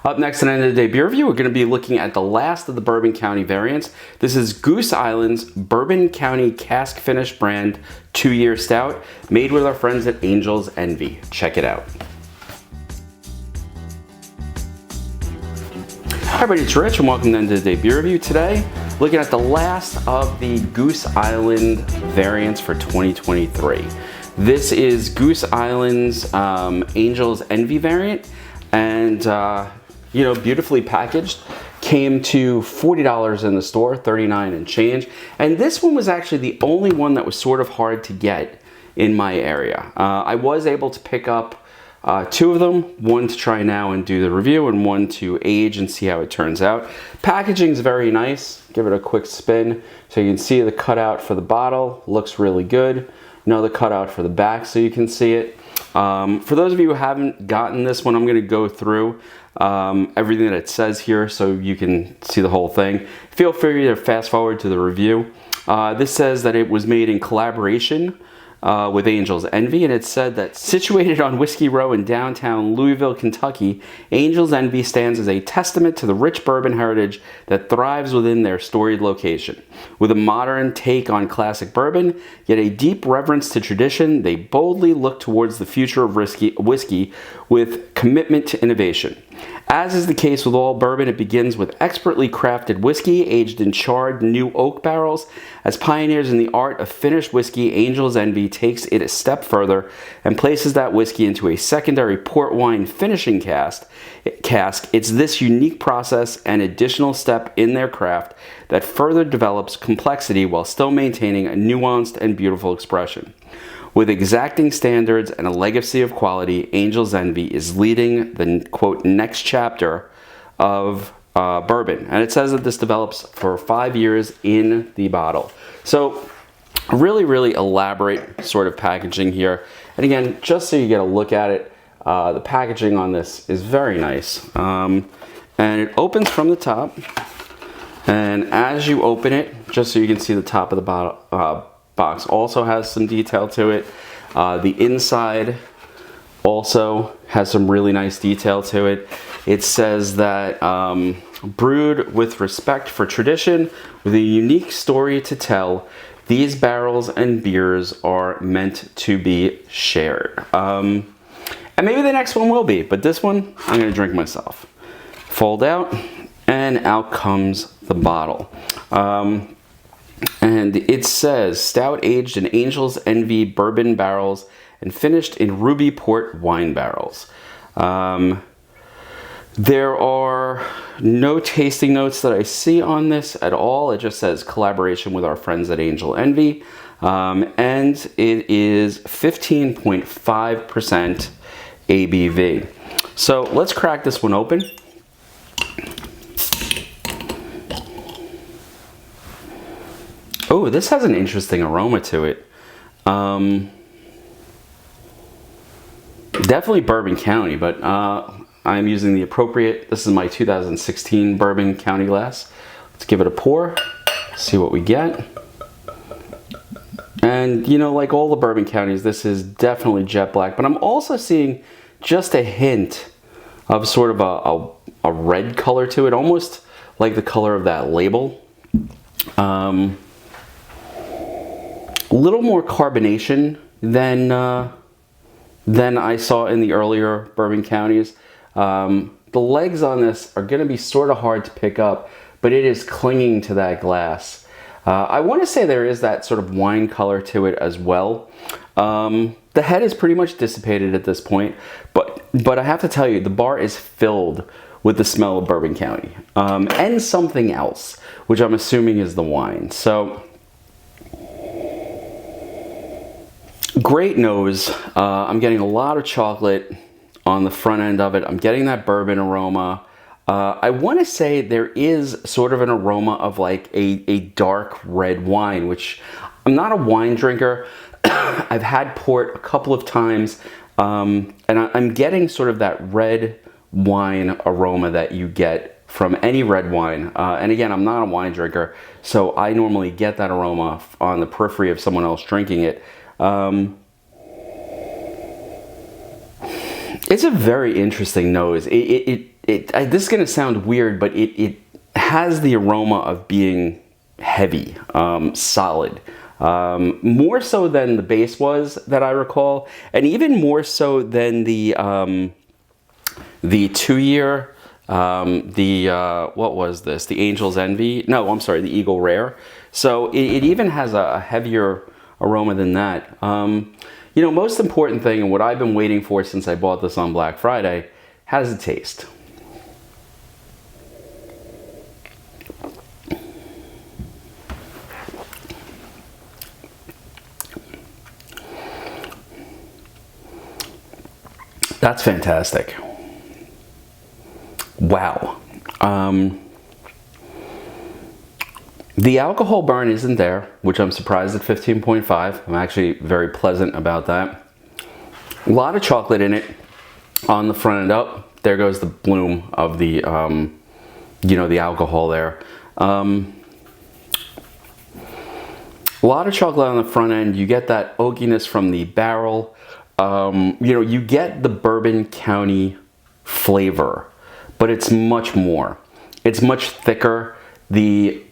Up next at the end of the day beer review, we're going to be looking at the last of the Bourbon County variants. This is Goose Island's Bourbon County Cask Finish brand 2-year stout, made with our friends at Angel's Envy. Check it out. Hi everybody, it's Rich and welcome to the end of the day beer review. Today, looking at the last of the Goose Island variants for 2023. This is Goose Island's Angel's Envy variant, and beautifully packaged. Came to $40 in the store, $39 and change. And this one was actually the only one that was sort of hard to get in my area. I was able to pick up 2 of them, one to try now and do the review, and one to age and see how it turns out. Packaging is very nice. Give it a quick spin so you can see the cutout for the bottle. Looks really good. Another cutout for the back so you can see it. For those of you who haven't gotten this one, I'm going to go through everything that it says here so you can see the whole thing. Feel free to fast forward to the review. This says that it was made in collaboration with Angel's Envy, and it said that situated on Whiskey Row in downtown Louisville, Kentucky, Angel's Envy stands as a testament to the rich bourbon heritage that thrives within their storied location. With a modern take on classic bourbon, yet a deep reverence to tradition, they boldly look towards the future of whiskey with commitment to innovation. As is the case with all bourbon, it begins with expertly crafted whiskey aged in charred new oak barrels. As pioneers in the art of finished whiskey, Angel's Envy takes it a step further and places that whiskey into a secondary port wine finishing cask. It's this unique process and additional step in their craft that further develops complexity while still maintaining a nuanced and beautiful expression. With exacting standards and a legacy of quality, Angel's Envy is leading the, quote, next chapter of bourbon. And it says that this develops for 5 years in the bottle. So really, really elaborate sort of packaging here. And again, just so you get a look at it, the packaging on this is very nice. And it opens from the top. And as you open it, just so you can see the top of the bottle, box also has some detail to it. The inside also has some really nice detail to it. It says that brewed with respect for tradition, with a unique story to tell, these barrels and beers are meant to be shared. And maybe the next one will be, but this one I'm gonna drink myself. Fold out, and out comes the bottle. And it says, stout aged in Angel's Envy bourbon barrels and finished in ruby port wine barrels. There are no tasting notes that I see on this at all. It just says collaboration with our friends at Angel Envy. And it is 15.5% ABV. So let's crack this one open. Oh, this has an interesting aroma to it. Definitely Bourbon County, but I'm using the appropriate, this is my 2016 Bourbon County glass. Let's give it a pour, see what we get. And like all the Bourbon Counties, this is definitely jet black, but I'm also seeing just a hint of sort of a red color to it, almost like the color of that label. A little more carbonation than I saw in the earlier Bourbon Counties. The legs on this are going to be sort of hard to pick up, but it is clinging to that glass. I want to say there is that sort of wine color to it as well. The head is pretty much dissipated at this point, but I have to tell you, the bar is filled with the smell of Bourbon County and something else, which I'm assuming is the wine. So great nose. I'm getting a lot of chocolate on the front end of it. I'm getting that bourbon aroma. I want to say there is sort of an aroma of like a dark red wine, which I'm not a wine drinker. I've had port a couple of times, and I'm getting sort of that red wine aroma that you get from any red wine. And again, I'm not a wine drinker, so I normally get that aroma on the periphery of someone else drinking it. It's a very interesting nose. this is going to sound weird, but it has the aroma of being heavy, solid. More so than the base was that I recall, and even more so than the 2-year, what was this? The Angel's Envy? No, I'm sorry, the Eagle Rare. So it even has a heavier aroma than that. You know, most important thing, and what I've been waiting for since I bought this on Black Friday, how does it taste? That's fantastic. Wow. The alcohol burn isn't there, which I'm surprised at 15.5. I'm actually very pleasant about that. A lot of chocolate in it on the front end. Oh, there goes the bloom of the, you know, the alcohol there. A lot of chocolate on the front end. You get that oakiness from the barrel. You know, you get the Bourbon County flavor, but it's much more. It's much thicker. The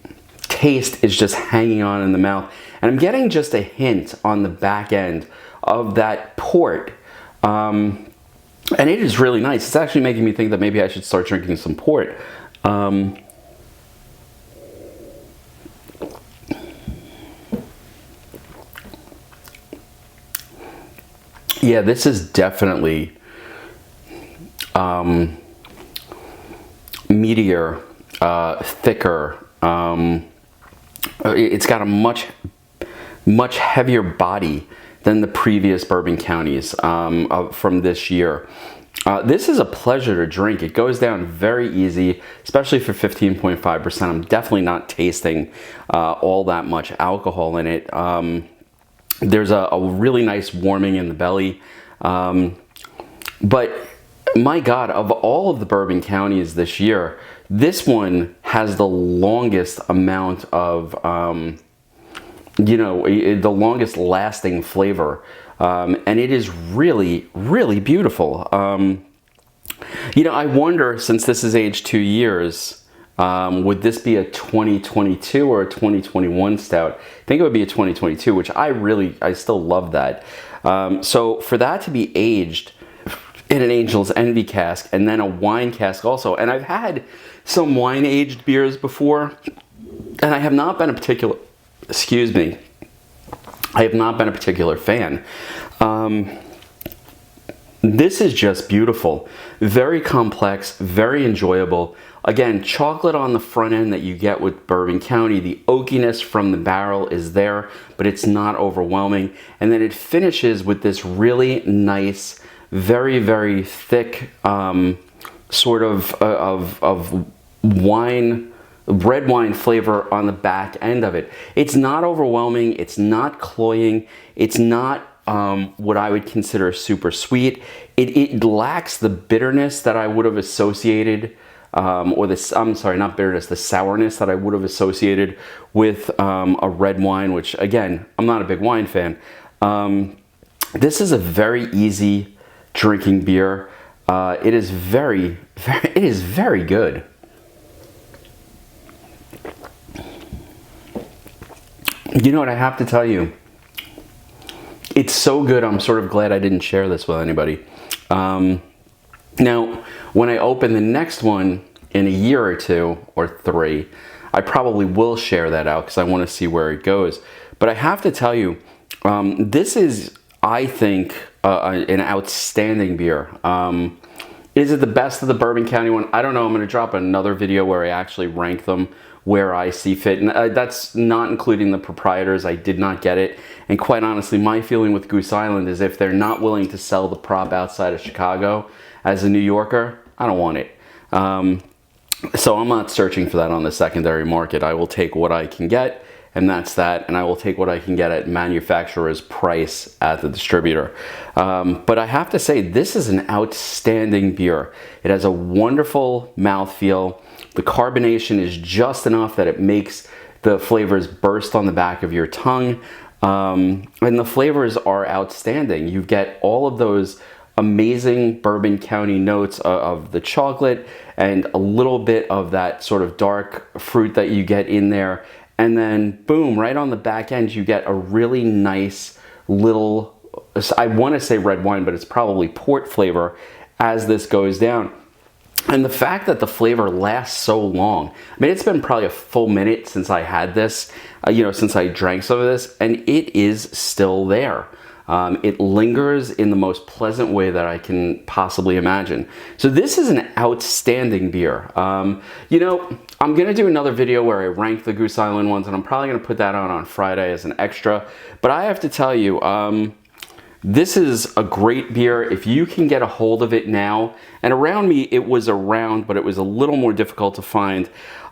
taste is just hanging on in the mouth. And I'm getting just a hint on the back end of that port. And it is really nice. It's actually making me think that maybe I should start drinking some port. Yeah, this is definitely meatier, thicker. It's got a much heavier body than the previous Bourbon Counties from this year. This is a pleasure to drink. It goes down very easy, especially for 15.5%. I'm definitely not tasting all that much alcohol in it. There's a really nice warming in the belly. But my God, of all of the Bourbon Counties this year, this one has the longest amount of, you know, the longest lasting flavor. And it is really, really beautiful. You know, I wonder, since this is aged 2 years, would this be a 2022 or a 2021 stout? I think it would be a 2022, which I still love that. So for that to be aged in an Angel's Envy cask and then a wine cask also, and I've had some wine aged beers before, and I have not been a particular, excuse me, I have not been a particular fan. This is just beautiful, very complex, very enjoyable. Again, chocolate on the front end that you get with Bourbon County. The oakiness from the barrel is there, but it's not overwhelming. And then it finishes with this really nice, very, very thick sort of wine, red wine flavor on the back end of it. It's not overwhelming. It's not cloying. It's not what I would consider super sweet. It lacks the bitterness that I would have associated, or this, I'm sorry, not bitterness, the sourness that I would have associated with a red wine, which again, I'm not a big wine fan. This is a very easy drinking beer. It is very, it is very good. You know what, I have to tell you, it's so good, I'm sort of glad I didn't share this with anybody. Now, when I open the next one in a year or 2 or 3, I probably will share that out because I want to see where it goes. But I have to tell you, this is, I think, an outstanding beer. Is it the best of the Bourbon County one? I don't know. I'm going to drop another video where I actually rank them where I see fit. And that's not including the proprietors. I did not get it. And quite honestly, my feeling with Goose Island is if they're not willing to sell the prop outside of Chicago, as a New Yorker, I don't want it. So I'm not searching for that on the secondary market. I will take what I can get, and that's that. And I will take what I can get at manufacturer's price at the distributor. But I have to say, this is an outstanding beer. It has a wonderful mouthfeel. The carbonation is just enough that it makes the flavors burst on the back of your tongue. And the flavors are outstanding. You get all of those amazing Bourbon County notes of the chocolate and a little bit of that sort of dark fruit that you get in there. And then boom, right on the back end, you get a really nice little, I want to say red wine, but it's probably port flavor as this goes down. And the fact that the flavor lasts so long, I mean, it's been probably a full minute since I had this, since I drank some of this, and it is still there. It lingers in the most pleasant way that I can possibly imagine. So this is an outstanding beer. I'm going to do another video where I rank the Goose Island ones, and I'm probably going to put that on Friday as an extra. But I have to tell you, this is a great beer if you can get a hold of it now. And around me, it was around, but it was a little more difficult to find.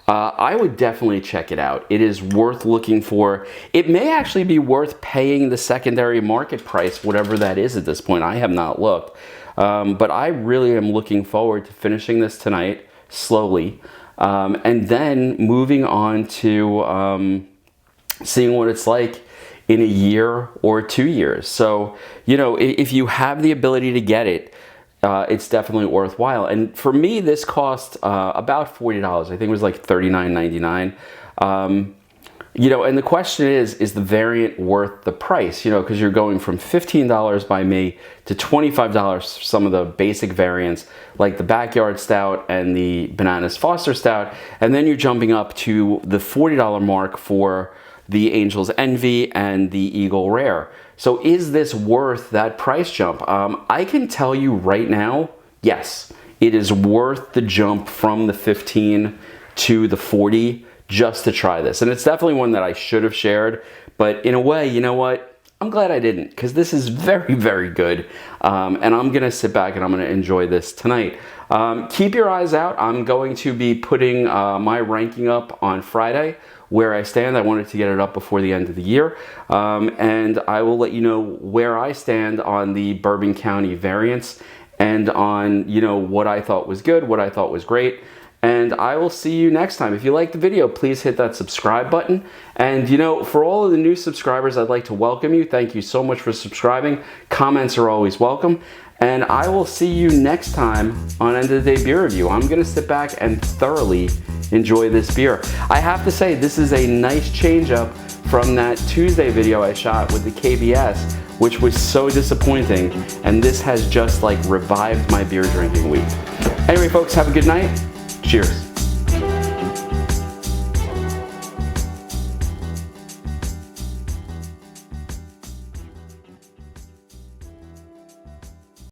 I would definitely check it out. It is worth looking for. It may actually be worth paying the secondary market price, whatever that is at this point. I have not looked. But I really am looking forward to finishing this tonight, slowly, and then moving on to seeing what it's like in a year or 2 years. So, if you have the ability to get it, it's definitely worthwhile. And for me, this cost about $40. I think it was like $39.99. And the question is the variant worth the price? Because you're going from $15 by me to $25 for some of the basic variants, like the Backyard Stout and the Bananas Foster Stout. And then you're jumping up to the $40 mark for the Angel's Envy and the Eagle Rare. So is this worth that price jump? I can tell you right now, yes, it is worth the jump from the 15 to the 40 just to try this. And it's definitely one that I should have shared, but in a way, you know what? I'm glad I didn't, because this is very, very good. And I'm gonna sit back and I'm gonna enjoy this tonight. Keep your eyes out. I'm going to be putting my ranking up on Friday, where I stand. I wanted to get it up before the end of the year. And I will let you know where I stand on the Bourbon County variants and on, what I thought was good, what I thought was great. And I will see you next time. If you liked the video, please hit that subscribe button. And for all of the new subscribers, I'd like to welcome you. Thank you so much for subscribing. Comments are always welcome. And I will see you next time on End of the Day Beer Review. I'm gonna sit back and thoroughly enjoy this beer. I have to say, this is a nice change up from that Tuesday video I shot with the KBS, which was so disappointing. And this has just revived my beer drinking week. Anyway, folks, have a good night. Cheers.